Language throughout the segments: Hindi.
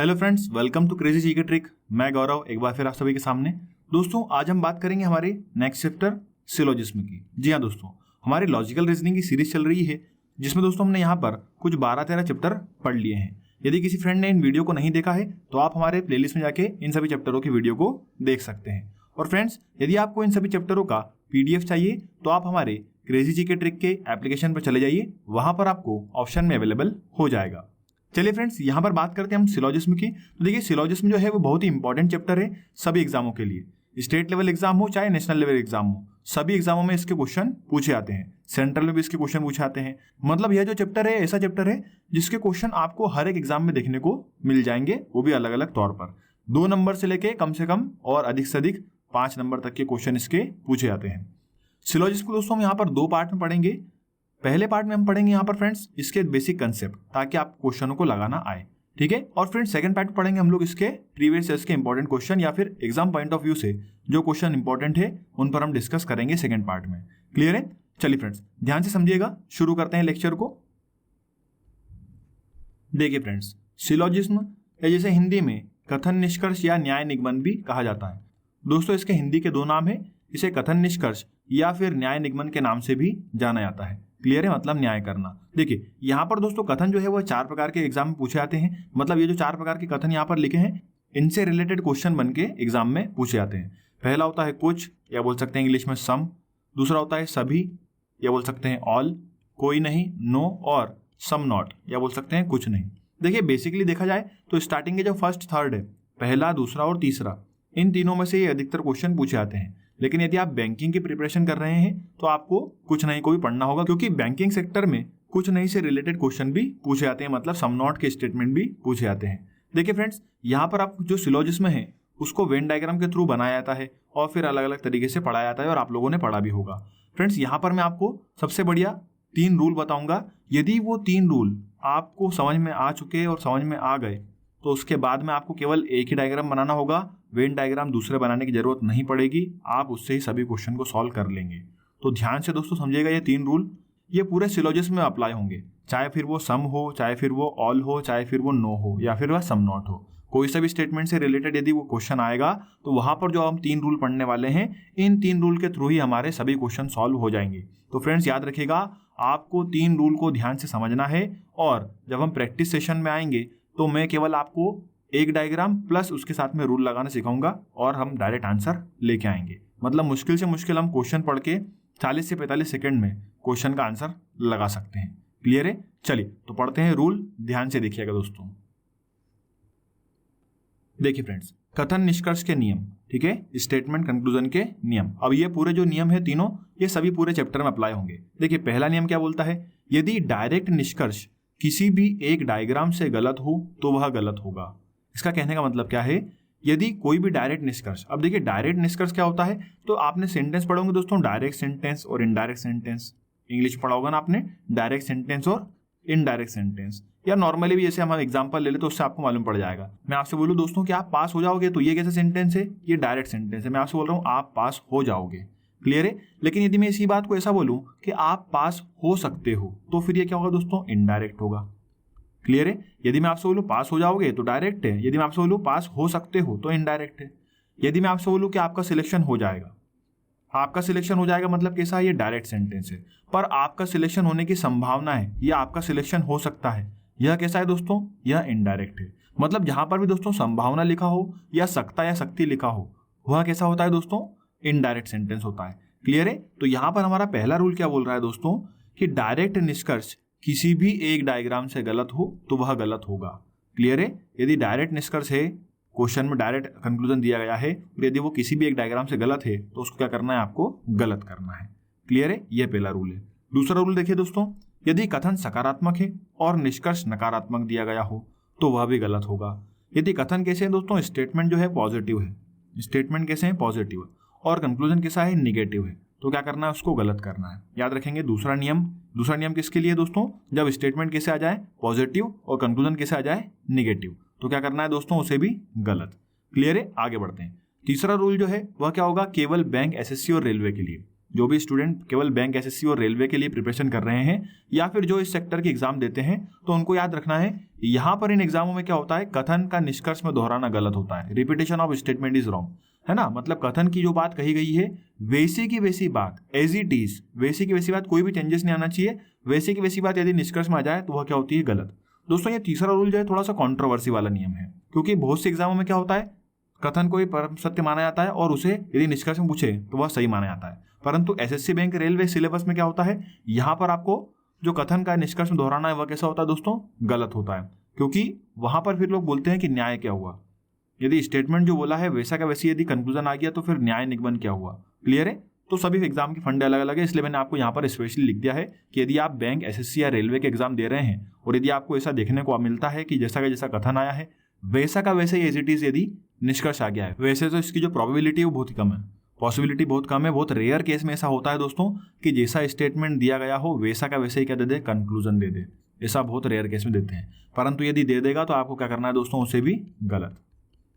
Hello friends, welcome to crazy GK trick. मैं गौरव एक बार फिर आप सभी के सामने। दोस्तों, आज हम बात करेंगे हमारे नेक्स्ट चैप्टर सिलोजिज्म की। जी हाँ दोस्तों, हमारी लॉजिकल रीजनिंग की सीरीज चल रही है जिसमें दोस्तों हमने यहाँ पर कुछ 12-13 चैप्टर पढ़ लिए हैं। यदि किसी फ्रेंड ने इन वीडियो को नहीं देखा है तो आप हमारे प्लेलिस्ट में जाके इन सभी चैप्टरों की वीडियो को देख सकते हैं। और फ्रेंड्स, यदि आपको इन सभी चैप्टरों का PDF चाहिए तो आप हमारे क्रेजी जीके ट्रिक के एप्लीकेशन पर चले जाइए, वहां पर आपको ऑप्शन में अवेलेबल हो जाएगा। चलिए फ्रेंड्स, यहाँ पर बात करते हैं हम सिलोजिज्म की। तो देखिए, सिलोजिज्म जो है वो बहुत ही इंपॉर्टेंट चैप्टर है सभी एग्जामों के लिए। स्टेट लेवल एग्जाम हो चाहे नेशनल लेवल एग्जाम हो, सभी एग्जामों में इसके क्वेश्चन पूछे आते हैं। सेंट्रल में भी इसके क्वेश्चन पूछे आते हैं। मतलब यह जो चैप्टर है ऐसा चैप्टर है जिसके क्वेश्चन आपको हर एक एग्जाम में देखने को मिल जाएंगे, वो भी अलग अलग तौर पर। 2 नंबर से लेके कम से कम और अधिक से अधिक 5 नंबर तक के क्वेश्चन इसके पूछे जाते हैं। सिलोजिज्म को दोस्तों हम यहाँ पर 2 पार्ट में पढ़ेंगे। पहले पार्ट में हम पढ़ेंगे यहाँ पर फ्रेंड्स इसके बेसिक कंसेप्ट, ताकि आप क्वेश्चनों को लगाना आए, ठीक है। और फ्रेंड्स सेकंड पार्ट पढ़ेंगे हम लोग इसके प्रीवियस ईयर्स के इंपॉर्टेंट क्वेश्चन, या फिर एग्जाम पॉइंट ऑफ व्यू से जो क्वेश्चन इंपॉर्टेंट है उन पर हम डिस्कस करेंगे सेकंड पार्ट में। क्लियर है? चलिए फ्रेंड्स, ध्यान से समझिएगा। शुरू करते हैं लेक्चर को। देखिए फ्रेंड्स, सिलोजिज्म या जैसे हिंदी में कथन निष्कर्ष या न्याय निगमन भी कहा जाता है। दोस्तों, इसके हिंदी के 2 नाम है। इसे कथन निष्कर्ष या फिर न्याय निगमन के नाम से भी जाना जाता है। क्लियर है? मतलब न्याय करना। देखिए, यहाँ पर दोस्तों कथन जो है वो 4 प्रकार के एग्जाम में पूछे जाते हैं। मतलब ये जो 4 प्रकार के कथन यहाँ पर लिखे हैं, इनसे रिलेटेड क्वेश्चन बन के एग्जाम में पूछे जाते हैं। पहला होता है कुछ, या बोल सकते हैं इंग्लिश में सम। दूसरा होता है सभी, या बोल सकते हैं ऑल। कोई नहीं, नो। और सम नॉट, या बोल सकते हैं कुछ नहीं। देखिए, बेसिकली देखा जाए तो स्टार्टिंग के जो फर्स्ट थर्ड है, पहला, दूसरा और तीसरा, इन तीनों में से ये अधिकतर क्वेश्चन पूछे जाते हैं। लेकिन यदि आप बैंकिंग की प्रिपरेशन कर रहे हैं तो आपको कुछ नहीं को भी पढ़ना होगा, क्योंकि बैंकिंग सेक्टर में कुछ नहीं से रिलेटेड क्वेश्चन भी पूछे जाते हैं। मतलब सम नॉट के स्टेटमेंट भी पूछे जाते हैं। देखिए फ्रेंड्स, यहाँ पर आप जो सिलोजिज्म है उसको वेन डायग्राम के थ्रू बनाया जाता है और फिर अलग अलग तरीके से पढ़ाया जाता है, और आप लोगों ने पढ़ा भी होगा। फ्रेंड्स, यहाँ पर मैं आपको सबसे बढ़िया 3 रूल बताऊंगा। यदि वो 3 रूल आपको समझ में आ चुके और समझ में आ गए तो उसके बाद में आपको केवल एक ही डायग्राम बनाना होगा। वेन डायग्राम दूसरे बनाने की जरूरत नहीं पड़ेगी, आप उससे ही सभी क्वेश्चन को सॉल्व कर लेंगे। तो ध्यान से दोस्तों समझिएगा, ये 3 रूल ये पूरे सिलोजिज्म में अप्लाई होंगे, चाहे फिर वो सम हो, चाहे फिर वो ऑल हो, चाहे फिर वो नो हो, या फिर वह सम नॉट हो। कोई सा भी स्टेटमेंट से रिलेटेड यदि वो क्वेश्चन आएगा तो वहां पर जो हम 3 रूल पढ़ने वाले हैं, इन 3 रूल के थ्रू ही हमारे सभी क्वेश्चन सॉल्व हो जाएंगे। तो फ्रेंड्स, याद रखिएगा, आपको 3 रूल को ध्यान से समझना है। और जब हम प्रैक्टिस सेशन में आएंगे तो मैं केवल आपको एक डायग्राम प्लस उसके साथ में रूल लगाना सिखाऊंगा और हम डायरेक्ट आंसर लेके आएंगे। मतलब मुश्किल से मुश्किल हम क्वेश्चन पढ़ के 40 से 45 सेकंड में क्वेश्चन का आंसर लगा सकते हैं। क्लियर है? चलिए तो पढ़ते हैं रूल, ध्यान से देखिएगा दोस्तों। देखिए फ्रेंड्स, कथन निष्कर्ष के नियम, ठीक है, स्टेटमेंट कंक्लूजन के नियम। अब ये पूरे जो नियम है तीनों, ये सभी पूरे चैप्टर में अप्लाई होंगे। देखिए, पहला नियम क्या बोलता है? यदि डायरेक्ट निष्कर्ष किसी भी एक डायग्राम से गलत हो तो वह गलत होगा। इसका कहने का मतलब क्या है? यदि कोई भी डायरेक्ट निष्कर्ष, अब देखिए डायरेक्ट निष्कर्ष क्या होता है, तो आपने सेंटेंस पढ़ोगे दोस्तों, डायरेक्ट सेंटेंस और इनडायरेक्ट सेंटेंस। इंग्लिश पढ़ा होगा ना आपने, डायरेक्ट सेंटेंस और इनडायरेक्ट सेंटेंस। या नॉर्मली भी जैसे हम एग्जांपल ले ले तो उससे आपको मालूम पड़ जाएगा। मैं आपसे बोलूं दोस्तों कि आप पास हो जाओगे, तो ये कैसा सेंटेंस है? ये डायरेक्ट सेंटेंस है। मैं आपसे बोल रहा हूँ आप पास हो जाओगे। क्लियर है? लेकिन यदि मैं इसी बात को ऐसा बोलूं कि आप पास हो सकते हो, तो फिर ये क्या होगा दोस्तों? इनडायरेक्ट होगा। क्लियर है? यदि मैं आपसे बोलूं पास हो जाओगे तो डायरेक्ट है। यदि मैं आपसे बोलूं पास हो सकते हो तो इनडायरेक्ट है। यदि मैं आपसे बोलूं कि आपका सिलेक्शन हो जाएगा, आपका सिलेक्शन हो जाएगा मतलब कैसा है? ये डायरेक्ट सेंटेंस है। पर आपका सिलेक्शन होने की संभावना है, या आपका सिलेक्शन हो सकता है, यह कैसा है दोस्तों? यह इनडायरेक्ट है। मतलब जहां पर भी दोस्तों संभावना लिखा हो या सकता या शक्ति लिखा हो, वह कैसा होता है दोस्तों? इनडायरेक्ट सेंटेंस होता है। क्लियर है? तो यहां पर हमारा पहला रूल क्या बोल रहा है दोस्तों, कि डायरेक्ट निष्कर्ष किसी भी एक डायग्राम से गलत हो तो वह गलत होगा। क्लियर है? यदि डायरेक्ट निष्कर्ष है, क्वेश्चन में डायरेक्ट कंक्लूजन दिया गया है, और यदि वो किसी भी एक डायग्राम से गलत है तो उसको क्या करना है? आपको गलत करना है। क्लियर है? यह पहला रूल है। दूसरा रूल देखिए दोस्तों, यदि कथन सकारात्मक है और निष्कर्ष नकारात्मक दिया गया हो तो वह भी गलत होगा। यदि कथन कैसे है दोस्तों? स्टेटमेंट जो है पॉजिटिव है, स्टेटमेंट कैसे है? पॉजिटिव है, और कंक्लूजन कैसा है? निगेटिव है, तो क्या करना है? उसको गलत करना है। याद रखेंगे दूसरा नियम किसके लिए दोस्तों? जब स्टेटमेंट कैसे आ जाए? पॉजिटिव, और कंक्लूजन कैसे आ जाए? निगेटिव, तो क्या करना है दोस्तों? उसे भी गलत। क्लियर है? आगे बढ़ते हैं। तीसरा रूल जो है वह क्या होगा? केवल बैंक, SSC और रेलवे के लिए। जो भी स्टूडेंट केवल बैंक, एसएससी और रेलवे के लिए प्रिपरेशन कर रहे हैं या फिर जो इस सेक्टर के एग्जाम देते हैं, तो उनको याद रखना है यहाँ पर इन एग्जामों में क्या होता है, कथन का निष्कर्ष में दोहराना गलत होता है। Repetition of statement is wrong, है ना। मतलब कथन की जो बात कही गई है वैसी की वैसी बात, एज इट इज, वैसी की वैसी बात, कोई भी चेंजेस नहीं आना चाहिए। वैसी की वैसी बात यदि निष्कर्ष में आ जाए तो वह क्या होती है, गलत। दोस्तों ये तीसरा रूल जो है थोड़ा सा कंट्रोवर्सी वाला नियम है, क्योंकि बहुत से एग्जामों में क्या होता है, कथन को ही परम सत्य माना जाता है और उसे यदि निष्कर्ष में पूछे तो वह सही माना जाता है। परंतु एसएससी बैंक रेलवे सिलेबस में क्या होता है, यहाँ पर आपको जो कथन का निष्कर्ष में दोहराना है वह कैसा होता है दोस्तों, गलत होता है। क्योंकि वहां पर फिर लोग बोलते हैं कि न्याय क्या हुआ, यदि स्टेटमेंट जो बोला है वैसा का वैसी यदि कंक्लूजन आ गया तो फिर न्याय निगमन क्या हुआ। क्लियर है। तो सभी एग्जाम के फंडे अलग अलग है, इसलिए मैंने आपको यहाँ पर स्पेशली लिख दिया है कि यदि आप बैंक, एसएससी या रेलवे के एग्जाम दे रहे हैं और यदि आपको ऐसा देखने को मिलता है कि जैसा का जैसा कथन आया है वैसा का वैसे ही एज इट इज यदि निष्कर्ष आ गया है, वैसे तो इसकी जो प्रोबेबिलिटी है वो बहुत ही कम है, पॉसिबिलिटी बहुत कम है। बहुत रेयर केस में ऐसा होता है दोस्तों कि जैसा स्टेटमेंट दिया गया हो वैसा का वैसे ही क्या दे दे, कंक्लूजन दे दे। ऐसा बहुत रेयर केस में देते हैं, परंतु यदि दे देगा तो आपको क्या करना है दोस्तों, उसे भी गलत।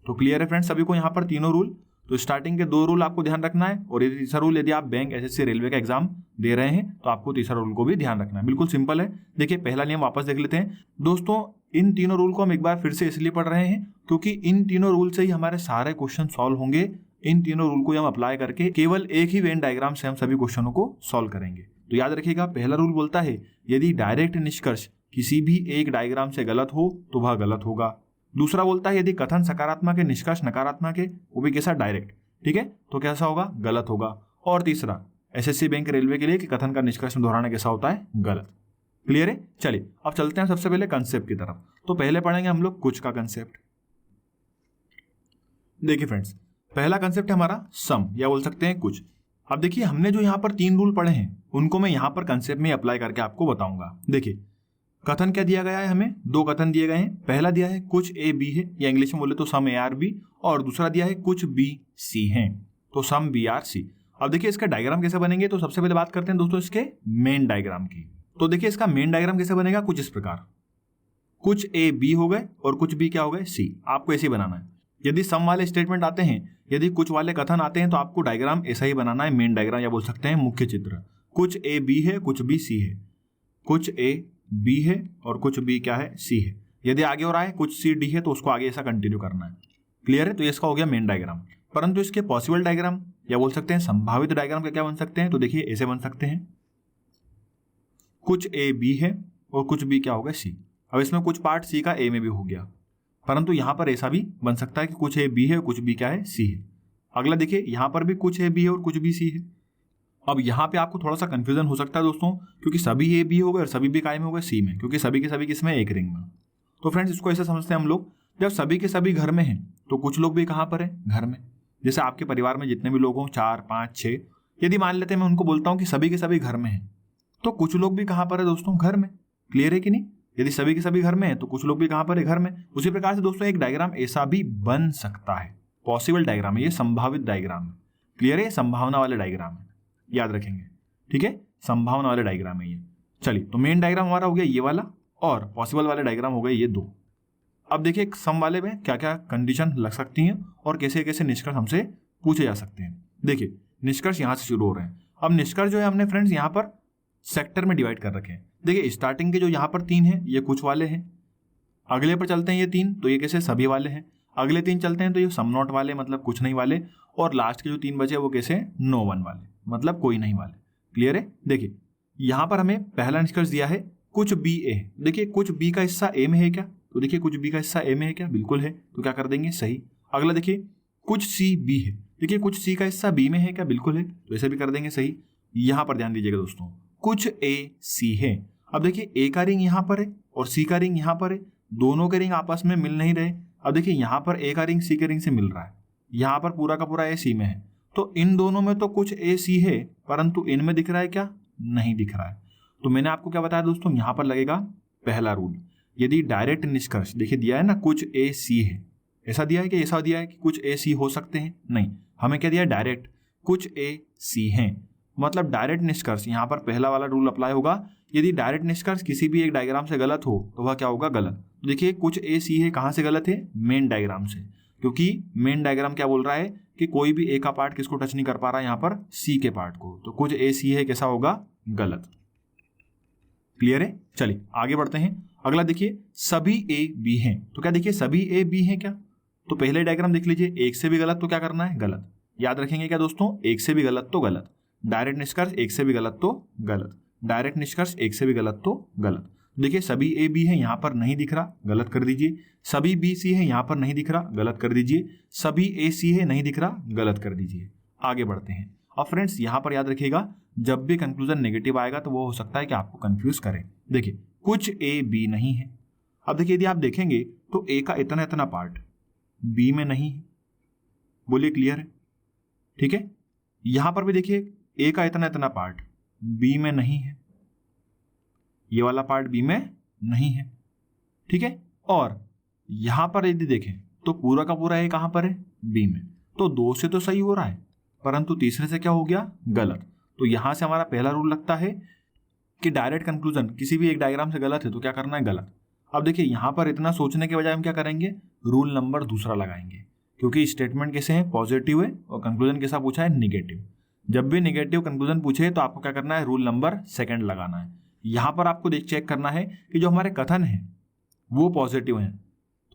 तो क्लियर है फ्रेंड्स सभी को यहाँ पर तीनों रूल। तो स्टार्टिंग के 2 रूल आपको ध्यान रखना है, और यदि तीसरा रूल, यदि आप बैंक, एसएससी, रेलवे का एग्जाम दे रहे हैं तो आपको तीसरा रूल को भी ध्यान रखना है। बिल्कुल सिंपल है। देखिए पहला नियम वापस देख लेते हैं दोस्तों। इन तीनों रूल को हम एक बार फिर से इसलिए पढ़ रहे हैं क्योंकि इन तीनों रूल से ही हमारे सारे क्वेश्चन सॉल्व होंगे। इन तीनों रूल को हम अप्लाई करके केवल एक ही वेन डायग्राम से हम सभी क्वेश्चनों को सॉल्व करेंगे। तो याद रखिएगा, पहला रूल बोलता है यदि डायरेक्ट निष्कर्ष किसी भी एक डायग्राम से गलत हो तो वह गलत होगा। दूसरा बोलता है यदि कथन सकारात्मक है, निष्कर्ष नकारात्मक है, वो भी कैसा, डायरेक्ट, ठीक है, तो कैसा होगा, गलत होगा। और तीसरा एसएससी बैंक, रेलवे के लिए कि कथन का निष्कर्ष में दोहराना कैसा होता है, गलत। क्लियर है। चलिए अब चलते हैं सबसे पहले कंसेप्ट की तरफ। तो पहले पढ़ेंगे हम लोग कुछ का कंसेप्ट। देखिए फ्रेंड्स, पहला कंसेप्ट है हमारा सम, या बोल सकते हैं कुछ। अब देखिए हमने जो यहाँ पर 3 रूल पढ़े हैं उनको मैं यहाँ पर कंसेप्ट में अप्लाई करके आपको बताऊंगा। देखिए कथन क्या दिया गया है, हमें 2 कथन दिए गए हैं। पहला दिया है कुछ ए बी है, या इंग्लिश में बोले तो सम ए आर बी, और दूसरा दिया है कुछ बी सी है, तो सम बी आर सी। अब देखिए इसका डायग्राम कैसे बनेंगे, तो सबसे पहले बात करते हैं दोस्तों इसके मेन डायग्राम की। तो देखिए इसका मेन डायग्राम कैसे बनेगा, कुछ इस प्रकार, कुछ ए बी हो गए और कुछ बी क्या हो गए, सी। आपको ऐसे ही बनाना है। यदि सम वाले स्टेटमेंट आते हैं, यदि कुछ वाले कथन आते हैं, तो आपको डायग्राम ऐसा ही बनाना है, मेन डायग्राम, या बोल सकते हैं मुख्य चित्र। कुछ ए बी है, कुछ बी सी है, कुछ ए बी है और कुछ बी क्या है, सी है। यदि आगे और आए कुछ सी डी है तो उसको आगे ऐसा कंटिन्यू करना है। क्लियर है। तो इसका हो गया मेन डायग्राम। परंतु इसके पॉसिबल डायग्राम, या बोल सकते हैं संभावित डायग्राम क्या बन सकते हैं, तो देखिए ऐसे बन सकते हैं, कुछ ए बी है और कुछ बी क्या हो गया, सी। अब इसमें कुछ पार्ट सी का ए में भी हो गया, परंतु यहां पर ऐसा भी बन सकता है कि कुछ ए बी है और कुछ बी क्या है, सी है। अगला देखिए यहां पर भी कुछ ए बी है और कुछ बी सी है। अब यहाँ पे आपको थोड़ा सा कंफ्यूजन हो सकता है दोस्तों, क्योंकि सभी ए बी हो गए और सभी बी काय में हो गए, सी में, क्योंकि सभी के सभी किसमें, एक रिंग में। तो फ्रेंड्स इसको ऐसे समझते हैं हम लोग, जब सभी के सभी घर में हैं तो कुछ लोग भी कहाँ पर है, घर में। जैसे आपके परिवार में जितने भी लोग हों, 4, 5, 6, यदि मान लेते हैं मैं उनको बोलता हूँ कि सभी के सभी घर में हैं, तो कुछ लोग भी कहाँ पर है दोस्तों, घर में। क्लियर है कि नहीं। यदि सभी के सभी घर में है तो कुछ लोग भी कहाँ पर है, घर में। उसी प्रकार से दोस्तों एक डायग्राम ऐसा भी बन सकता है, पॉसिबल डायग्राम है ये, संभावित डायग्राम है। क्लियर है, संभावना वाले डायग्राम है, याद रखेंगे, ठीक है, संभावना वाले डायग्राम है ये। चलिए तो मेन डायग्राम हमारा हो गया ये वाला, और पॉसिबल वाले डायग्राम हो गए ये 2। अब देखिए सम वाले में क्या क्या कंडीशन लग सकती हैं और कैसे कैसे निष्कर्ष हमसे पूछे जा सकते हैं। देखिए निष्कर्ष यहाँ से शुरू हो रहे हैं। अब निष्कर्ष जो है हमने फ्रेंड्स यहाँ पर सेक्टर में डिवाइड कर रखे हैं। देखिए स्टार्टिंग के जो यहाँ पर 3 हैं ये कुछ वाले हैं, अगले पर चलते हैं ये 3, तो ये कैसे, सभी वाले हैं। अगले 3 चलते हैं तो ये सम नॉट वाले, मतलब कुछ नहीं वाले, और लास्ट के जो 3 बचे वो कैसे, नो वन वाले, मतलब कोई नहीं वाले। क्लियर है। देखिए यहाँ पर हमें पहला निष्कर्ष दिया है कुछ बी ए। देखिए कुछ बी का हिस्सा ए में है क्या, तो देखिए कुछ बी का हिस्सा ए में है क्या, बिल्कुल है, तो क्या कर देंगे, सही। अगला देखिए कुछ सी बी है, देखिए कुछ सी का हिस्सा बी में है क्या, बिल्कुल है, तो ऐसे भी कर देंगे सही। यहाँ पर ध्यान दीजिएगा दोस्तों, कुछ ए सी है। अब देखिए ए का रिंग यहाँ पर है और सी का रिंग यहाँ पर है, दोनों के रिंग आपस में मिल नहीं रहे। अब देखिए यहाँ पर ए का रिंग सी के रिंग से मिल रहा है, यहाँ पर पूरा का पूरा ए सी में है, तो इन दोनों में तो कुछ ए सी है, परंतु इनमें दिख रहा है क्या, नहीं दिख रहा है। तो मैंने आपको क्या बताया दोस्तों, यहाँ पर लगेगा पहला रूल। यदि डायरेक्ट निष्कर्ष देखिए दिया है ना कुछ ए सी है, ऐसा दिया है कि ऐसा दिया है कि कुछ ए सी हो सकते हैं, नहीं, हमें क्या दिया है, डायरेक्ट कुछ ए सी हैं, मतलब डायरेक्ट निष्कर्ष। यहाँ पर पहला वाला रूल अप्लाई होगा। यदि डायरेक्ट निष्कर्ष किसी भी एक डायग्राम से गलत हो तो वह क्या होगा, गलत। तो देखिए कुछ ए सी है, कहाँ से गलत है, मेन डायग्राम से, क्योंकि मेन डायग्राम क्या बोल रहा है, कि कोई भी ए का पार्ट किसको टच नहीं कर पा रहा है, यहाँ पर सी के पार्ट को, तो कुछ ए सी है, कैसा होगा, गलत। क्लियर है। चलिए आगे बढ़ते हैं। अगला देखिए सभी ए बी हैं, तो क्या देखिए सभी ए बी हैं क्या, तो पहले डायग्राम देख लीजिए, एक से भी गलत तो क्या करना है, गलत। याद रखेंगे क्या दोस्तों, एक से भी गलत तो गलत, डायरेक्ट निष्कर्ष एक से भी गलत तो गलत, डायरेक्ट निष्कर्ष एक से भी गलत तो गलत। देखिए सभी ए बी है, यहाँ पर नहीं दिख रहा, गलत कर दीजिए। सभी बी सी है, यहाँ पर नहीं दिख रहा, गलत कर दीजिए। सभी ए सी है, नहीं दिख रहा, गलत कर दीजिए। आगे बढ़ते हैं। अब फ्रेंड्स यहाँ पर याद रखिएगा, जब भी कंक्लूजन नेगेटिव आएगा तो वो हो सकता है कि आपको कंफ्यूज करे। देखिए कुछ ए बी नहीं है। अब देखिए यदि आप देखेंगे तो ए का इतना इतना पार्ट बी में नहीं है, बोलिए क्लियर है, ठीक है। यहां पर भी देखिए ए का इतना इतना पार्ट बी में नहीं है, ये वाला पार्ट बी में नहीं है, ठीक है। और यहां पर यदि देखें तो पूरा का पूरा ए कहां पर है, बी में, तो दो से तो सही हो रहा है, परंतु तीसरे से क्या हो गया, गलत। तो यहां से हमारा पहला रूल लगता है कि डायरेक्ट कंक्लूजन किसी भी एक डायग्राम से गलत है तो क्या करना है, गलत। अब देखिए यहां पर इतना सोचने के बजाय हम क्या करेंगे, रूल नंबर दूसरा लगाएंगे, क्योंकि स्टेटमेंट कैसे है, पॉजिटिव है, और कंक्लूजन कैसा पूछा है, निगेटिव। जब भी निगेटिव कंक्लूजन पूछे तो आपको क्या करना है, रूल नंबर सेकंड लगाना है। यहां पर आपको चेक करना है कि जो हमारे कथन है वो पॉजिटिव है,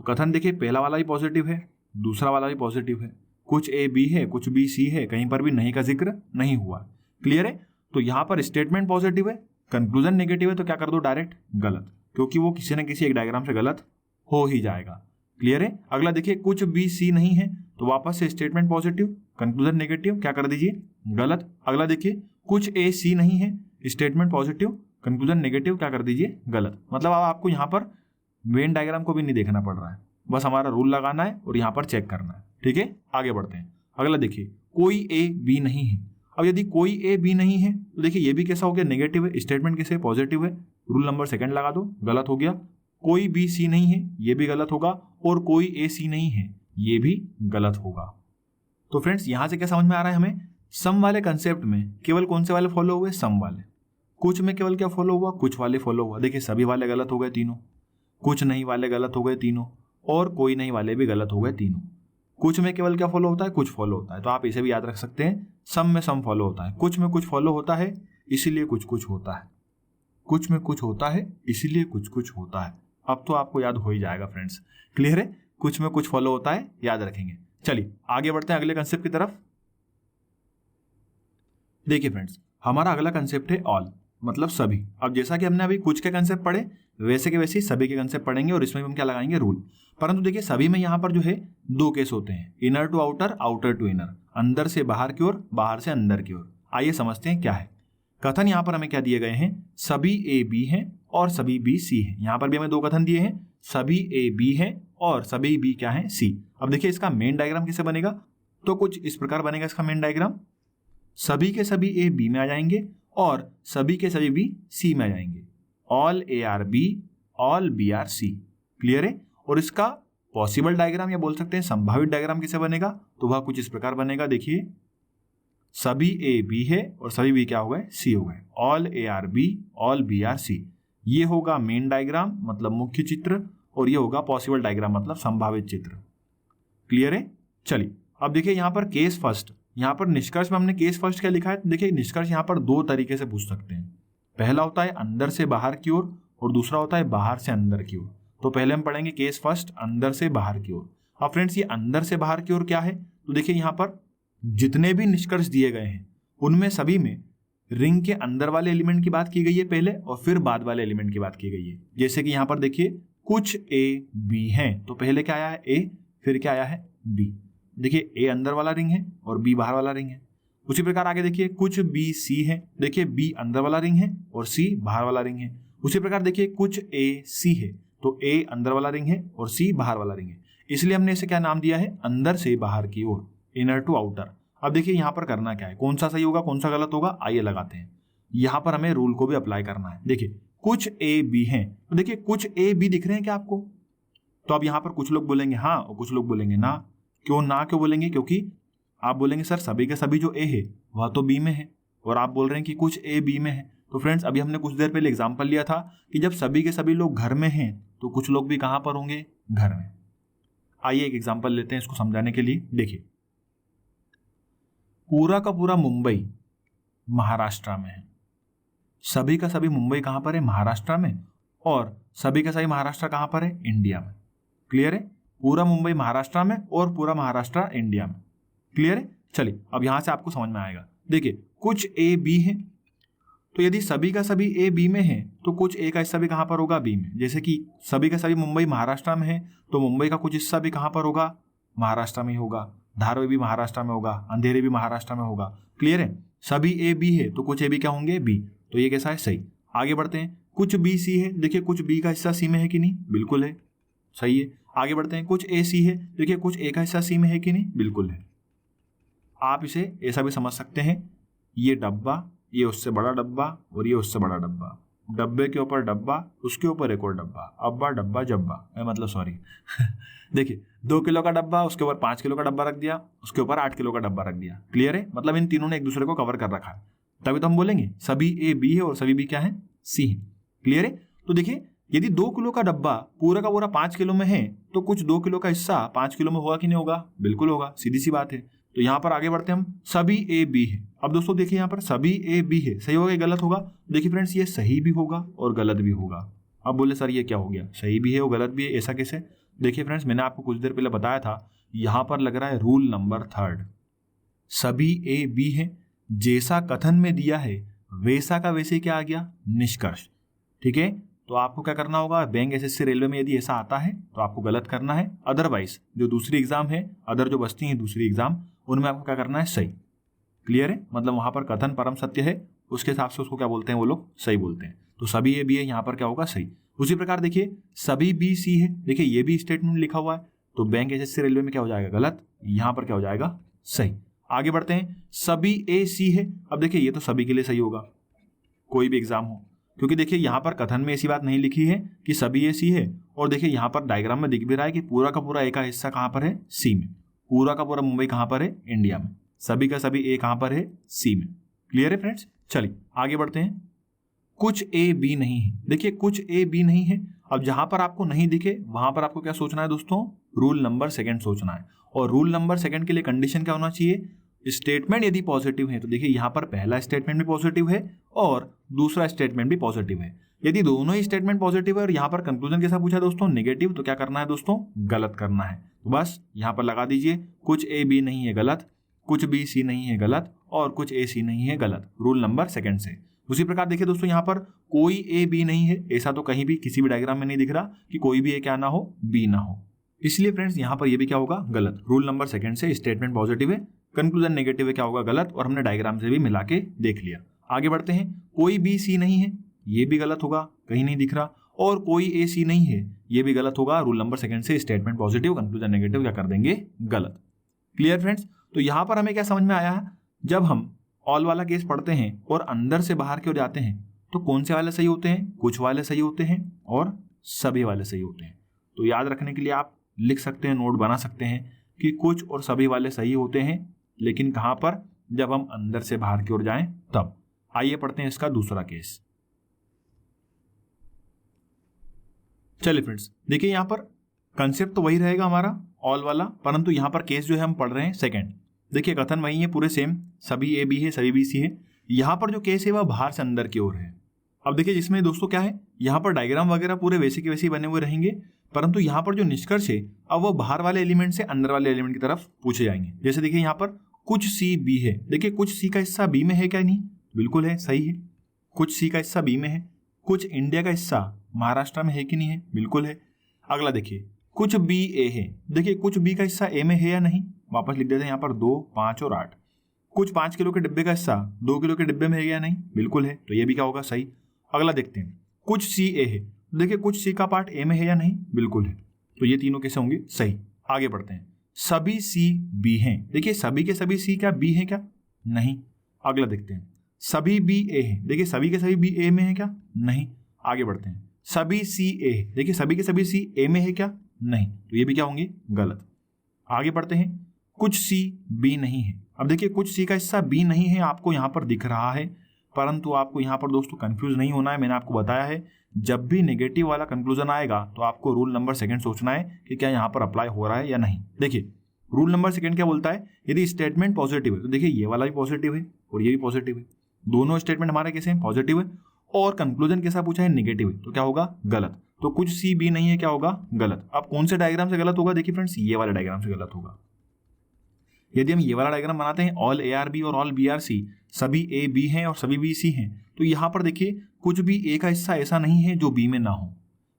तो कथन देखिए पहला वाला भी पॉजिटिव है, दूसरा वाला भी पॉजिटिव है, कुछ ए बी है, कुछ बी सी है, कहीं पर भी नहीं का जिक्र नहीं हुआ। क्लियर है। तो यहां पर स्टेटमेंट पॉजिटिव है, कंक्लूजन नेगेटिव है, तो क्या कर दो, डायरेक्ट गलत, क्योंकि वो किसी न किसी एक डायग्राम से गलत हो ही जाएगा। क्लियर है। अगला देखिए कुछ बी सी नहीं है, तो वापस से स्टेटमेंट पॉजिटिव, कंक्लूजन नेगेटिव, क्या कर दीजिए, गलत। अगला देखिए कुछ ए सी नहीं है, स्टेटमेंट पॉजिटिव, कंक्लूजन नेगेटिव, क्या कर दीजिए, गलत। मतलब अब आपको यहाँ पर वेन डायग्राम को भी नहीं देखना पड़ रहा है, बस हमारा रूल लगाना है और यहाँ पर चेक करना है, ठीक है। आगे बढ़ते हैं। अगला देखिए कोई ए बी नहीं है। अब यदि कोई ए बी नहीं है तो देखिए ये भी कैसा हो गया, नेगेटिव है, स्टेटमेंट कैसे पॉजिटिव है, रूल नंबर सेकंड लगा दो, गलत हो गया। कोई बी सी नहीं है, ये भी गलत होगा, और कोई ए सी नहीं है, ये भी गलत होगा। तो फ्रेंड्स यहां से क्या समझ में आ रहा है हमें, सम वाले कंसेप्ट में केवल कौन से वाले फॉलो हुए, सम वाले। कुछ में केवल क्या फॉलो हुआ, कुछ वाले फॉलो हुआ। देखिए सभी वाले गलत हो गए तीनों, कुछ नहीं वाले गलत हो गए तीनों, और कोई नहीं वाले भी गलत हो गए तीनों। कुछ में केवल क्या फॉलो होता है, कुछ फॉलो होता है, तो आप इसे भी याद रख सकते हैं, सम में सम फॉलो होता है, कुछ में कुछ फॉलो होता है, इसीलिए कुछ कुछ होता है, कुछ में कुछ होता है, इसीलिए कुछ कुछ होता है। अब तो आपको याद हो ही जाएगा फ्रेंड्स। क्लियर है, कुछ में कुछ फॉलो होता है, याद रखेंगे। चलिए आगे बढ़ते हैं अगले कंसेप्ट की तरफ। देखिए फ्रेंड्स हमारा अगला कंसेप्ट है ऑल, मतलब सभी। अब जैसा कि हमने अभी कुछ के कंसेप्ट पढ़े, वैसे के वैसे ही सभी के कंसेप्ट पढ़ेंगे, और इसमें हम क्या लगाएंगे, रूल। परंतु देखिए सभी में यहाँ पर जो है दो केस होते हैं, inner to outer, outer to inner, अंदर से बाहर की ओर, बाहर से अंदर की ओर। आइए समझते हैं क्या है कथन। यहाँ पर हमें क्या दिए गए हैं, सभी ए बी हैं और सभी बी सी हैं। यहाँ पर भी हमें दो कथन दिए हैं, सभी ए बी हैं और सभी बी क्या है, सी। अब देखिए इसका मेन डायग्राम कैसे बनेगा, तो कुछ इस प्रकार बनेगा इसका मेन डायग्राम, सभी के सभी ए बी में आ जाएंगे और सभी के सभी बी सी में आ जाएंगे। All A are B, all B are C. Clear है। और इसका पॉसिबल डायग्राम या बोल सकते हैं संभावित डायग्राम कैसे बनेगा, तो वह कुछ इस प्रकार बनेगा। देखिए सभी ए बी है और सभी बी क्या हो गए, सी हो गए। All A are B, all B are C, ये होगा मेन डायग्राम मतलब मुख्य चित्र, और ये होगा पॉसिबल डायग्राम मतलब संभावित चित्र। क्लियर है। चलिए अब देखिए यहाँ पर केस फर्स्ट, यहाँ पर निष्कर्ष में हमने केस फर्स्ट क्या लिखा है, देखिए निष्कर्ष यहाँ पर दो तरीके से पूछ सकते हैं। पहला होता है अंदर से बाहर की ओर और दूसरा होता है बाहर से अंदर की ओर। तो पहले हम पढ़ेंगे केस फर्स्ट, अंदर से बाहर की ओर। अब फ्रेंड्स ये अंदर से बाहर की ओर क्या है, तो देखिए यहाँ पर जितने भी निष्कर्ष दिए गए हैं उनमें सभी में रिंग के अंदर वाले एलिमेंट की बात की गई है पहले, और फिर बाद वाले एलिमेंट की बात की गई है। जैसे कि यहाँ पर देखिए कुछ ए बी हैं, तो पहले क्या आया है, ए, फिर क्या आया है, बी। देखिए ए अंदर वाला रिंग है और बी बाहर वाला रिंग है। उसी प्रकार आगे देखिए कुछ बी सी है, देखिए बी अंदर वाला रिंग है और सी बाहर वाला रिंग है। उसी प्रकार देखिए कुछ ए सी है, तो ए अंदर वाला रिंग है और सी बाहर वाला रिंग है, इसलिए हमने इसे क्या नाम दिया है, अंदर से बाहर की ओर, इनर टू आउटर। अब देखिए यहाँ पर करना क्या है, कौन सा सही होगा कौन सा गलत होगा, आइए लगाते हैं। यहाँ पर हमें रूल को भी अप्लाई करना है। देखिए कुछ ए बी हैं, तो देखिए कुछ ए बी दिख रहे हैं क्या आपको, तो अब यहाँ पर कुछ लोग बोलेंगे हाँ और कुछ लोग बोलेंगे ना। क्यों बोलेंगे, क्योंकि आप बोलेंगे सर सभी के सभी जो ए है वह तो बी में है, और आप बोल रहे हैं कि कुछ ए बी में है। तो फ्रेंड्स अभी हमने कुछ देर पहले एग्जांपल लिया था कि जब सभी के सभी लोग घर में हैं तो कुछ लोग भी कहाँ पर होंगे, घर में। आइए एक एग्जांपल लेते हैं इसको समझाने के लिए। देखिए पूरा का पूरा मुंबई महाराष्ट्र में है। सभी का सभी मुंबई कहाँ पर है? महाराष्ट्र में। और सभी का सभी महाराष्ट्र कहाँ पर है? इंडिया में। क्लियर है? पूरा मुंबई महाराष्ट्र में और पूरा महाराष्ट्र इंडिया में। क्लियर है? चलिए अब यहां से आपको समझ में आएगा। देखिए कुछ ए बी है, तो यदि सभी का सभी ए बी में है तो कुछ ए का हिस्सा भी कहां पर होगा? बी में। जैसे कि सभी का सभी मुंबई महाराष्ट्र में है तो मुंबई का कुछ हिस्सा भी कहां पर होगा? महाराष्ट्र में ही होगा। धारावी भी महाराष्ट्र में होगा, अंधेरी भी महाराष्ट्र में होगा। क्लियर है? सभी ए बी है तो कुछ ए बी क्या होंगे? बी। तो ये कैसा है? सही। आगे बढ़ते हैं। कुछ बी सी है, देखिए कुछ बी का हिस्सा सी में है कि नहीं? बिल्कुल है, सही है। आगे बढ़ते हैं। कुछ ए सी है, देखिए कुछ ए का हिस्सा सी में है कि नहीं? बिल्कुल है। आप इसे ऐसा भी समझ सकते हैं, ये डब्बा, ये उससे बड़ा डब्बा और ये उससे बड़ा डब्बा, डब्बे के ऊपर डब्बा, उसके ऊपर एक और डब्बा, अब्बा डब्बा जब्बा, मतलब सॉरी देखिए 2 किलो का डब्बा, उसके ऊपर 5 किलो का डब्बा रख दिया, उसके ऊपर 8 किलो का डब्बा रख दिया। क्लियर है? मतलब इन तीनों ने एक दूसरे को कवर कर रखा है, तभी तो हम बोलेंगे सभी ए बी है और सभी बी क्या है? सी है। क्लियर है? तो देखिए यदि 2 किलो का डब्बा पूरा का पूरा 5 किलो में है तो कुछ 2 किलो का हिस्सा 5 किलो में होगा कि नहीं होगा? बिल्कुल होगा, सीधी सी बात है। तो यहां पर आगे बढ़ते हैं हम। सभी ए बी है। अब दोस्तों देखिए यहाँ पर सभी ए बी है, सही होगा या गलत होगा? देखिए फ्रेंड्स ये सही भी होगा और गलत भी होगा। अब बोले सर ये क्या हो गया? सही भी है और गलत भी है, ऐसा कैसे? देखिए फ्रेंड्स मैंने आपको कुछ देर पहले बताया था, यहां पर लग रहा है रूल नंबर 3। सभी ए बी है, जैसा कथन में दिया है वैसा का वैसे क्या आ गया? निष्कर्ष। ठीक है? तो आपको क्या करना होगा? बैंक एसएससी रेलवे में यदि ऐसा आता है तो आपको गलत करना है, अदरवाइज जो दूसरी एग्जाम है, अदर जो बचती है दूसरी एग्जाम, उनमें आपको क्या करना है? सही। क्लियर है? मतलब वहां पर कथन परम सत्य है, उसके हिसाब से उसको क्या बोलते हैं वो लोग? सही बोलते हैं। तो सभी ए बी है, यहाँ पर क्या होगा? सही। उसी प्रकार देखिए सभी बी सी है, देखिए ये भी स्टेटमेंट लिखा हुआ है तो बैंक एसएससी रेलवे में क्या हो जाएगा? गलत। यहाँ पर क्या हो जाएगा? सही। आगे बढ़ते हैं। सभी ए सी है, अब देखिए ये तो सभी के लिए सही होगा, कोई भी एग्जाम हो, क्योंकि देखिए यहाँ पर कथन में ऐसी बात नहीं लिखी है कि सभी ए सी है, और देखिए यहाँ पर डायग्राम में दिख भी रहा है कि पूरा का पूरा ए का हिस्सा कहाँ पर है? सी में। पूरा का पूरा मुंबई कहाँ पर है? इंडिया में। सभी का सभी ए कहाँ पर है? सी में। क्लियर है फ्रेंड्स? चलिए आगे बढ़ते हैं। कुछ ए बी नहीं है, देखिए कुछ ए बी नहीं है। अब जहां पर आपको नहीं दिखे वहां पर आपको क्या सोचना है दोस्तों? रूल नंबर 2 सोचना है। और रूल नंबर 2 के लिए कंडीशन क्या होना चाहिए? स्टेटमेंट यदि पॉजिटिव है, तो देखिए यहाँ पर पहला स्टेटमेंट भी पॉजिटिव है और दूसरा स्टेटमेंट भी पॉजिटिव है। यदि दोनों ही स्टेटमेंट पॉजिटिव है और यहाँ पर कंक्लूजन कैसा पूछा दोस्तों? नेगेटिव, तो क्या करना है दोस्तों? गलत करना है। तो बस यहाँ पर लगा दीजिए कुछ ए बी नहीं है, गलत। कुछ बी सी नहीं है, गलत। और कुछ ए सी नहीं है, गलत। रूल नंबर 2 से। उसी प्रकार देखिए दोस्तों यहाँ पर कोई ए बी नहीं है, ऐसा तो कहीं भी किसी भी डायग्राम में नहीं दिख रहा कि कोई भी ए क्या ना हो? बी ना हो। इसलिए फ्रेंड्स यहाँ पर ये भी क्या होगा? गलत। रूल नंबर 2 से स्टेटमेंट पॉजिटिव है, कंक्लूजन नेगेटिव है, क्या होगा? गलत। और हमने डायग्राम से भी मिला के देख लिया। आगे बढ़ते हैं। कोई बी सी नहीं है, ये भी गलत होगा, कहीं नहीं दिख रहा। और कोई ए सी नहीं है, ये भी गलत होगा। रूल नंबर 2 से स्टेटमेंट पॉजिटिव, कंक्लूजन नेगेटिव, क्या कर देंगे? गलत। Clear friends? तो यहाँ पर हमें क्या समझ में आया है? जब हम ऑल वाला केस पढ़ते हैं और अंदर से बाहर की ओर जाते हैं तो कौन से वाले सही होते हैं? कुछ वाले सही होते हैं और सभी वाले सही होते हैं। तो याद रखने के लिए आप लिख सकते हैं, नोट बना सकते हैं कि कुछ और सभी वाले सही होते हैं, लेकिन कहां पर? जब हम अंदर से बाहर की ओर जाएं तब। आइए पढ़ते हैं इसका दूसरा केस। चलिए फ्रेंड्स देखिए यहाँ पर कंसेप्ट तो वही रहेगा हमारा ऑल वाला, परंतु यहाँ पर केस जो है हम पढ़ रहे हैं 2। देखिए कथन वही है, पूरे सेम, सभी ए बी है, सभी बी सी है। यहाँ पर जो केस है वह बाहर से अंदर की ओर है। अब देखिए जिसमें दोस्तों क्या है, यहाँ पर डायग्राम वगैरह पूरे वैसे के वैसे ही बने हुए रहेंगे, परंतु यहाँ पर जो निष्कर्ष है अब वो बाहर वाले एलिमेंट से अंदर वाले एलिमेंट की तरफ पूछे जाएंगे। जैसे देखिए यहाँ पर कुछ सी बी है, देखिए कुछ सी का हिस्सा बी में है क्या? नहीं, बिल्कुल है, सही है। कुछ सी का हिस्सा बी में है। कुछ इंडिया का हिस्सा महाराष्ट्र में है कि नहीं है? बिल्कुल है। अगला देखिए कुछ बी ए है, देखिए कुछ बी का हिस्सा ए में है या नहीं? वापस लिख देते हैं यहाँ पर 2, 5 और 8। कुछ 5 किलो के डिब्बे का हिस्सा 2 किलो के डिब्बे में है या नहीं? बिल्कुल है, तो ये भी क्या होगा? सही। अगला देखते हैं, कुछ सी ए है, देखिए कुछ सी का पार्ट ए में है या नहीं? बिल्कुल है, तो ये तीनों कैसे होंगे? सही। आगे बढ़ते हैं। सभी सी बी हैं, देखिए सभी के सभी सी क्या बी है क्या? नहीं। अगला देखते हैं, सभी बी ए है, देखिए सभी के सभी बी ए में है क्या? नहीं। आगे बढ़ते हैं। सभी सी ए, देखिए सभी के सभी सी ए में है क्या? नहीं, तो ये भी क्या होंगे? गलत। आगे बढ़ते हैं। कुछ सी बी नहीं है, अब देखिए कुछ सी का हिस्सा बी नहीं है आपको यहाँ पर दिख रहा है, परंतु आपको यहाँ पर दोस्तों कंफ्यूज नहीं होना है। मैंने आपको बताया है जब भी नेगेटिव वाला कंक्लूजन आएगा तो आपको रूल नंबर 2 सोचना है कि क्या यहाँ पर अप्लाई हो रहा है या नहीं। देखिए रूल नंबर सेकंड क्या बोलता है, यदि स्टेटमेंट पॉजिटिव है तो देखिए ये वाला भी पॉजिटिव है और ये भी पॉजिटिव है, दोनों स्टेटमेंट हमारे कैसे हैं, पॉजिटिव है, और कंक्लूजन कैसा पूछा है, नेगेटिव है, तो क्या होगा, गलत। तो कुछ सी बी नहीं है, क्या होगा, गलत। अब कौन से डायग्राम से गलत होगा, देखिए फ्रेंड्स ये वाले डायग्राम से गलत होगा। यदि हम ये वाला डायग्राम बनाते हैं, ऑल ए आर बी और ऑल बी आर सी, सभी ए बी हैं और सभी बी सी हैं, तो यहाँ पर देखिए कुछ भी ए का हिस्सा ऐसा नहीं है जो बी में ना हो,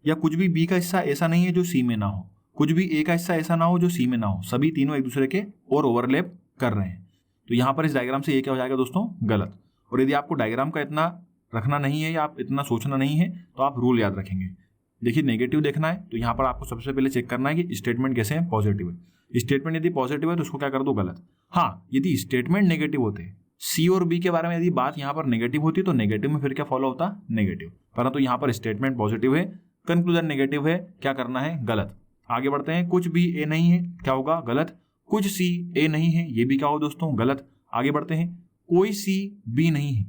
या कुछ भी बी का हिस्सा ऐसा नहीं है जो सी में ना हो, कुछ भी ए का हिस्सा ऐसा ना हो जो सी में ना हो, सभी तीनों एक दूसरे के और ओवरलैप कर रहे हैं। तो यहाँ पर इस डायग्राम से ये क्या हो जाएगा दोस्तों, गलत। और यदि आपको डायग्राम का इतना रखना नहीं है या आप इतना सोचना नहीं है तो आप रूल याद रखेंगे। देखिए नेगेटिव देखना है तो यहाँ पर आपको सबसे पहले चेक करना है कि स्टेटमेंट कैसे है, पॉजिटिव है। स्टेटमेंट यदि पॉजिटिव है तो उसको क्या कर दो, गलत। हाँ, यदि स्टेटमेंट नेगेटिव होते, सी और बी के बारे में यदि बात यहाँ पर नेगेटिव होती तो नेगेटिव में फिर क्या फॉलो होता, नेगेटिव। परंतु यहाँ पर स्टेटमेंट पॉजिटिव है, कंक्लूजन नेगेटिव है, क्या करना है, गलत। आगे बढ़ते हैं, कुछ भी ए नहीं है, क्या होगा, गलत। कुछ सी ए नहीं है, ये भी क्या हो दोस्तों, गलत। आगे बढ़ते हैं, कोई सी बी नहीं है।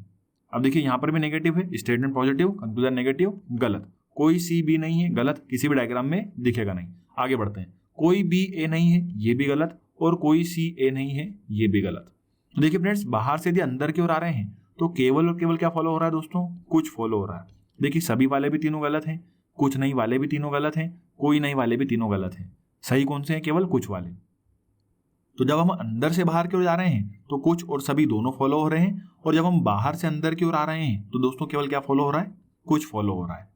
अब देखिए यहाँ पर भी नेगेटिव है, स्टेटमेंट पॉजिटिव, कंक्लूजन नेगेटिव, गलत। कोई सी बी नहीं है, गलत, किसी भी डायग्राम में दिखेगा नहीं। आगे बढ़ते हैं, कोई बी ए नहीं है, ये भी गलत, और कोई सी ए नहीं है, ये भी गलत। तो देखिए फ्रेंड्स, बाहर से यदि अंदर की ओर आ रहे हैं तो केवल और केवल क्या फॉलो हो रहा है दोस्तों, कुछ फॉलो हो रहा है। देखिए सभी वाले भी तीनों गलत हैं, कुछ नहीं वाले भी तीनों गलत हैं, कोई नहीं वाले भी तीनों गलत हैं। सही कौन से हैं, केवल कुछ वाले। तो जब हम अंदर से बाहर की ओर जा रहे हैं तो कुछ और सभी दोनों फॉलो हो रहे हैं, और जब हम बाहर से अंदर की ओर आ रहे हैं तो दोस्तों केवल क्या फॉलो हो रहा है, कुछ फॉलो हो रहा है।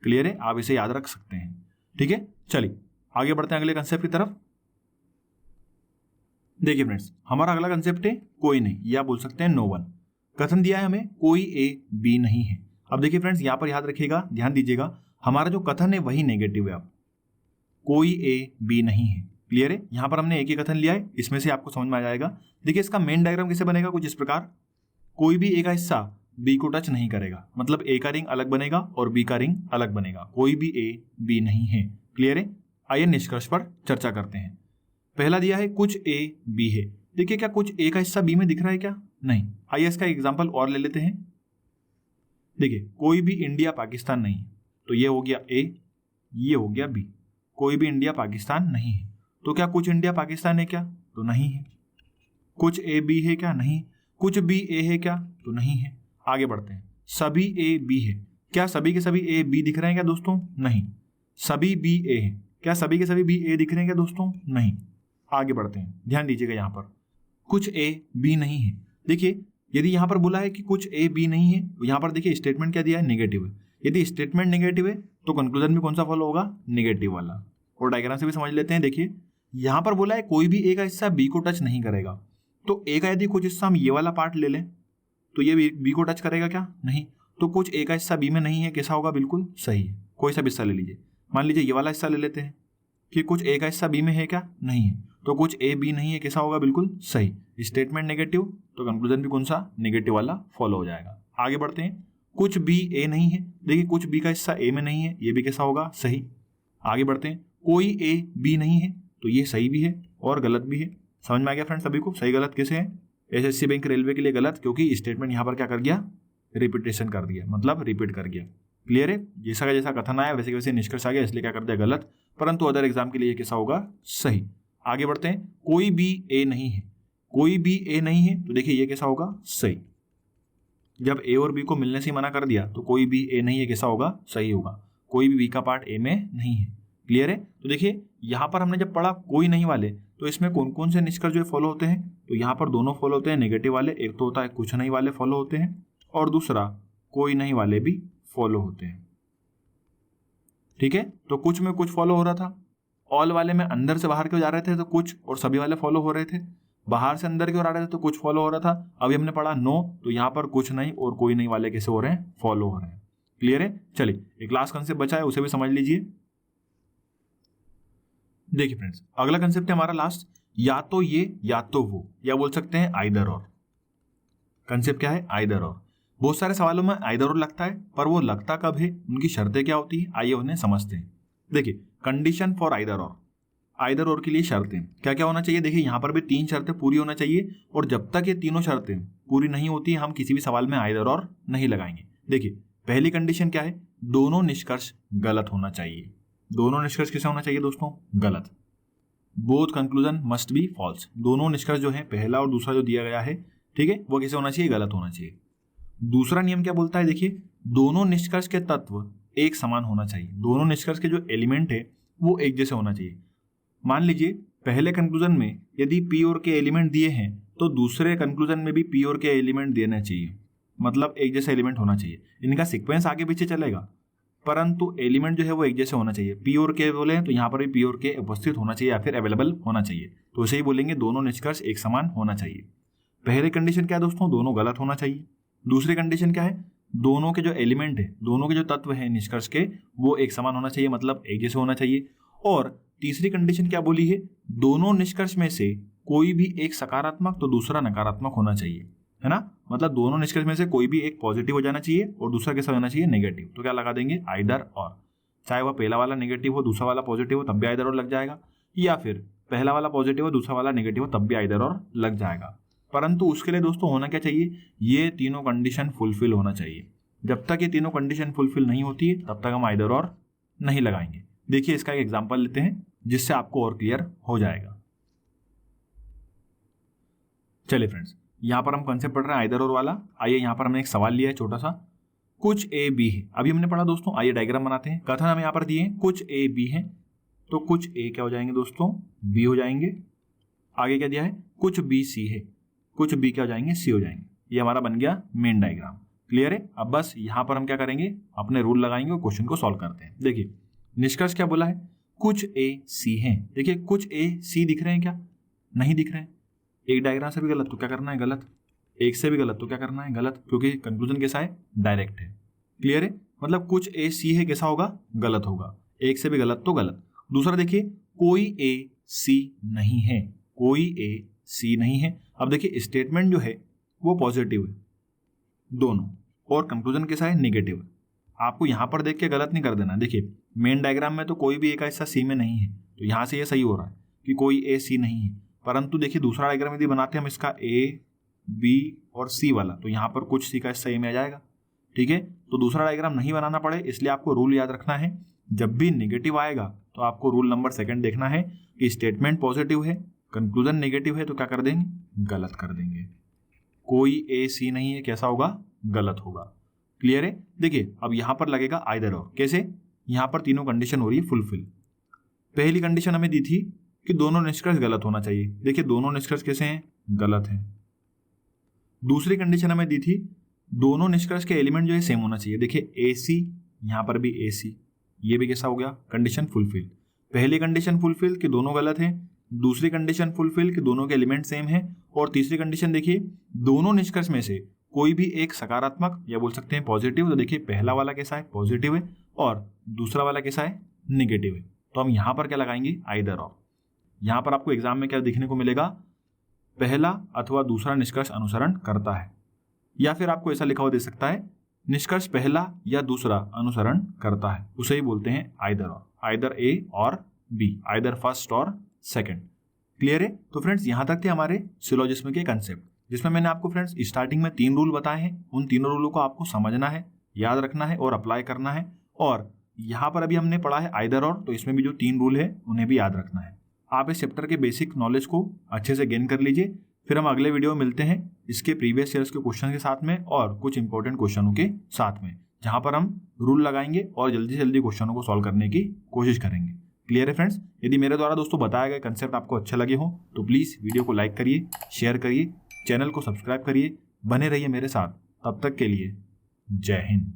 क्लियर है, आप इसे याद रख सकते हैं। ठीक है, चलिए आगे बढ़ते हैं अगले कंसेप्ट की तरफ। देखिए फ्रेंड्स, हमारा अगला कंसेप्ट है कोई नहीं, या बोल सकते हैं नो वन। कथन दिया है हमें कोई ए बी नहीं है। अब देखिए फ्रेंड्स, यहां पर याद रखिएगा, ध्यान दीजिएगा, हमारा जो कथन है वही नेगेटिव है। अब कोई ए बी नहीं है, क्लियर है। यहां पर हमने एक ही कथन लिया है, इसमें से आपको समझ में आ जाएगा। देखिए इसका मेन डायग्राम कैसे बनेगा, कुछ इस प्रकार, कोई भी ए का हिस्सा बी को टच नहीं करेगा, मतलब ए का रिंग अलग बनेगा और बी का रिंग अलग बनेगा। कोई भी ए बी नहीं है, क्लियर है। आइए निष्कर्ष पर चर्चा करते हैं। पहला दिया है कुछ ए बी है। देखिए क्या कुछ ए का हिस्सा बी में दिख रहा है क्या, नहीं। आइए इसका एग्जांपल और ले लेते हैं। देखिए कोई भी इंडिया पाकिस्तान नहीं, तो ये हो गया ए, ये हो गया बी। कोई भी इंडिया पाकिस्तान नहीं है, तो क्या कुछ इंडिया पाकिस्तान है क्या, तो नहीं है। कुछ ए बी है क्या, नहीं। कुछ बी ए है क्या, तो नहीं है। आगे बढ़ते हैं, सभी ए बी है, क्या सभी के सभी ए बी दिख रहे हैं क्या दोस्तों, नहीं। सभी बी ए है, क्या सभी के सभी बी ए दिख रहे हैं क्या दोस्तों, नहीं। आगे बढ़ते हैं, ध्यान दीजिएगा, यहाँ पर कुछ ए बी नहीं है। देखिए यदि यहाँ पर बोला है कि कुछ ए बी नहीं है, तो यहाँ पर देखिए स्टेटमेंट क्या दिया है, नेगेटिव है। यदि स्टेटमेंट नेगेटिव है तो कंक्लूजन भी कौन सा फॉलो होगा, नेगेटिव वाला। और डायग्राम से भी समझ लेते हैं। देखिए यहाँ पर बोला है कोई भी ए का हिस्सा बी को टच नहीं करेगा, तो ए का यदि कुछ हिस्सा हम ये वाला पार्ट ले लें तो ये बी को टच करेगा क्या, नहीं। तो कुछ ए का हिस्सा बी में नहीं है, कैसा होगा, बिल्कुल सही है। कोई सा हिस्सा ले लीजिए, मान लीजिए ये वाला हिस्सा ले लेते हैं कि कुछ ए का हिस्सा बी में है क्या, नहीं है। तो कुछ ए बी नहीं है, कैसा होगा, बिल्कुल सही। स्टेटमेंट नेगेटिव, तो कंक्लूजन भी कौन सा, नेगेटिव वाला फॉलो हो जाएगा। आगे बढ़ते हैं, कुछ बी ए नहीं है। देखिए कुछ बी का हिस्सा ए में नहीं है, ये भी कैसा होगा, सही। आगे बढ़ते हैं, कोई ए बी नहीं है, तो ये सही भी है और गलत भी है। समझ में आ गया फ्रेंड्स सभी को, सही गलत कैसे है। एसएससी बैंक रेलवे के लिए गलत, क्योंकि स्टेटमेंट यहाँ पर क्या कर गया, रिपीटेशन कर दिया, मतलब रिपीट कर गया। क्लियर है, जैसा का जैसा कथन आया वैसे वैसे निष्कर्ष आ गया, इसलिए क्या कर दिया, गलत। परंतु अदर एग्जाम के लिए कैसा होगा, सही। आगे बढ़ते हैं, कोई भी ए नहीं है। कोई भी ए नहीं है, तो देखिए ये कैसा होगा, सही। जब ए और बी को मिलने से मना कर दिया तो कोई भी ए नहीं है, कैसा होगा, सही होगा। कोई भी बी का पार्ट ए में नहीं है, क्लियर है। तो देखिए यहाँ पर हमने जब पढ़ा कोई नहीं वाले, तो इसमें कौन कौन से निष्कर्ष जो फॉलो होते हैं, तो यहाँ पर दोनों फॉलो होते हैं, नेगेटिव वाले। एक तो होता है कुछ नहीं वाले फॉलो होते हैं, और दूसरा कोई नहीं वाले भी फॉलो होते हैं। ठीक है, तो कुछ में कुछ फॉलो हो रहा था, ऑल वाले में अंदर से बाहर क्यों जा रहे थे तो कुछ और सभी वाले फॉलो हो रहे थे, बाहर से अंदर की ओर आ रहे थे तो कुछ फॉलो हो रहा था। अभी हमने पढ़ा नो, तो यहाँ पर कुछ नहीं और कोई नहीं वाले कैसे हो रहे हैं, फॉलो हो रहे हैं। क्लियर है, चलिए एक लास्ट कंसेप्ट बचा है, उसे भी समझ लीजिए। देखिए फ्रेंड्स, अगला कंसेप्ट है हमारा लास्ट, या तो ये या तो वो, या बोल सकते हैं आइदर और। कंसेप्ट क्या है, आइदर और। बहुत सारे सवालों में आइदर और लगता है, पर वो लगता कब है, उनकी शर्तें क्या होती है, आइए उन्हें समझते हैं। देखिए कंडीशन फॉर आइदर और, आइदर और के लिए शर्तें क्या क्या होना चाहिए। देखिए यहाँ पर भी 3 शर्तें पूरी होना चाहिए, और जब तक ये तीनों शर्तें पूरी नहीं होती हम किसी भी सवाल में आइदर और नहीं लगाएंगे। देखिए पहली कंडीशन क्या है, दोनों निष्कर्ष गलत होना चाहिए। दोनों निष्कर्ष कैसा होना चाहिए दोस्तों, गलत। Both conclusion must be false. दोनों निष्कर्ष जो है, पहला और दूसरा जो दिया गया है, ठीक है, वो कैसे होना चाहिए, गलत होना चाहिए। दूसरा नियम क्या बोलता है, देखिए, दोनों निष्कर्ष के तत्व एक समान होना चाहिए। दोनों निष्कर्ष के जो एलिमेंट है वो एक जैसे होना चाहिए। मान लीजिए पहले कंक्लूजन में यदि पी और के एलिमेंट दिए हैं तो दूसरे कंक्लूजन में भी पी और के एलिमेंट देने चाहिए, मतलब एक जैसा एलिमेंट होना चाहिए। इनका सीक्वेंस आगे पीछे चलेगा परंतु एलिमेंट जो है वो एक जैसे होना चाहिए। पी और के बोले तो यहाँ पर भी पी और के उपस्थित होना चाहिए या फिर अवेलेबल होना चाहिए। तो इसे ही बोलेंगे दोनों निष्कर्ष एक समान होना चाहिए। पहले कंडीशन क्या है दोस्तों, दोनों गलत होना चाहिए। दूसरी कंडीशन क्या है, दोनों के जो एलिमेंट है, दोनों के जो तत्व है निष्कर्ष के, वो एक समान होना चाहिए, मतलब एक जैसे होना चाहिए। और तीसरी कंडीशन क्या बोली है, दोनों निष्कर्ष में से कोई भी एक सकारात्मक तो दूसरा नकारात्मक होना चाहिए, है ना। मतलब दोनों निष्कर्ष में से कोई भी एक पॉजिटिव हो जाना चाहिए और दूसरा कैसा होना चाहिए, नेगेटिव। तो क्या लगा देंगे, आइदर और। चाहे वह पहला वाला नेगेटिव हो दूसरा वाला पॉजिटिव हो तब भी आइदर और लग जाएगा, या फिर पहला वाला पॉजिटिव हो दूसरा वाला नेगेटिव हो तब भी आइदर और लग जाएगा। परंतु उसके लिए दोस्तों होना क्या चाहिए, ये तीनों कंडीशन फुलफिल होना चाहिए। जब तक ये तीनों कंडीशन फुलफिल नहीं होती है तब तक हम आइदर और नहीं लगाएंगे। देखिए इसका एक एग्जांपल लेते हैं जिससे आपको और क्लियर हो जाएगा। चलिए फ्रेंड्स, यहाँ पर हम कंसेप्ट पढ़ रहे हैं आइदर और वाला। आइए यहाँ पर हमने एक सवाल लिया है छोटा सा, कुछ ए बी है। अभी हमने पढ़ा दोस्तों, आइए डायग्राम बनाते हैं। कथन हमें यहाँ पर दिए कुछ ए बी है, तो कुछ ए क्या हो जाएंगे दोस्तों, बी हो जाएंगे। आगे क्या दिया है, कुछ बी सी है, कुछ बी क्या हो जाएंगे, सी हो जाएंगे। ये हमारा बन गया मेन डायग्राम। क्लियर है। अब बस यहाँ पर हम क्या करेंगे, अपने रूल लगाएंगे और क्वेश्चन को सॉल्व करते हैं। देखिए निष्कर्ष क्या बोला है, कुछ ए सी है। देखिए कुछ ए सी दिख रहे हैं क्या, नहीं दिख रहे हैं। एक डायग्राम से भी गलत तो क्या करना है, गलत। एक से भी गलत तो क्या करना है, गलत, क्योंकि कंक्लूजन कैसा है, डायरेक्ट है। क्लियर है। मतलब कुछ ए सी है, कैसा होगा, गलत होगा। एक से भी गलत तो गलत। दूसरा देखिए, कोई ए सी नहीं है, कोई ए सी नहीं है। अब देखिए स्टेटमेंट जो है वो पॉजिटिव है दोनों, और कंक्लूजन कैसा है, नेगेटिव है। आपको यहाँ पर देख के गलत नहीं कर देना। देखिए मेन डायग्राम में तो कोई भी एक हिस्सा सी में नहीं है, तो यहाँ से ये सही हो रहा है कि कोई ए सी नहीं है। परंतु देखिए दूसरा डायग्राम यदि बनाते हैं हम इसका ए बी और सी वाला, तो यहाँ पर कुछ सी का हिस्सा ए में आ जाएगा। ठीक है, तो दूसरा डायग्राम नहीं बनाना पड़े इसलिए आपको रूल याद रखना है, जब भी नेगेटिव आएगा तो आपको रूल नंबर 2 देखना है कि स्टेटमेंट पॉजिटिव है, कंक्लूजन नेगेटिव है, तो क्या कर देंगे, गलत कर देंगे। कोई ए सी नहीं है, कैसा होगा, गलत होगा। क्लियर है। देखिए अब यहाँ पर लगेगा आइदर और। कैसे, यहाँ पर तीनों कंडीशन हो रही है फुलफिल। पहली कंडीशन हमें दी थी कि दोनों निष्कर्ष गलत होना चाहिए। देखिए दोनों निष्कर्ष कैसे हैं, गलत हैं। दूसरी कंडीशन हमें दी थी दोनों निष्कर्ष के एलिमेंट जो है सेम होना चाहिए। देखिए ए सी, यहाँ पर भी ए सी, ये भी कैसा हो गया, कंडीशन फुलफिल। पहली कंडीशन फुलफिल कि दोनों गलत हैं, दूसरी कंडीशन फुलफिल कि दोनों के एलिमेंट सेम है, और तीसरी कंडीशन देखिए दोनों निष्कर्ष में से कोई भी एक सकारात्मक या बोल सकते हैं पॉजिटिव। तो देखिए पहला वाला कैसा है, पॉजिटिव है, और दूसरा वाला कैसा है, नेगेटिव है। तो हम यहाँ पर क्या लगाएंगे, आइदर और। यहाँ पर आपको एग्जाम में क्या देखने को मिलेगा, पहला अथवा दूसरा निष्कर्ष अनुसरण करता है, या फिर आपको ऐसा लिखा हुआ दे सकता है निष्कर्ष पहला या दूसरा अनुसरण करता है, उसे ही बोलते हैं आइदर और। आइदर ए और बी, आइदर फर्स्ट और सेकंड। क्लियर है। तो फ्रेंड्स यहाँ तक थे हमारे सिलोजिज्म के कंसेप्ट, जिसमें मैंने आपको फ्रेंड्स स्टार्टिंग में 3 रूल बताए हैं। उन तीनों रूलों को आपको समझना है, याद रखना है और अप्लाई करना है। और यहाँ पर अभी हमने पढ़ा है आइदर और, तो इसमें भी जो 3 रूल है उन्हें भी याद रखना है। आप इस चैप्टर के बेसिक नॉलेज को अच्छे से गेन कर लीजिए। फिर हम अगले वीडियो में मिलते हैं इसके प्रीवियस ईयर्स के क्वेश्चन के साथ में और कुछ इंपॉर्टेंट क्वेश्चनों के साथ में, जहाँ पर हम रूल लगाएंगे और जल्दी से जल्दी क्वेश्चनों को सॉल्व करने की कोशिश करेंगे। क्लियर है फ्रेंड्स। यदि मेरे द्वारा दोस्तों बताए गए कंसेप्ट आपको अच्छे लगे हो तो प्लीज़ वीडियो को लाइक करिए, शेयर करिए, चैनल को सब्सक्राइब करिए, बने रहिए मेरे साथ। तब तक के लिए जय हिंद।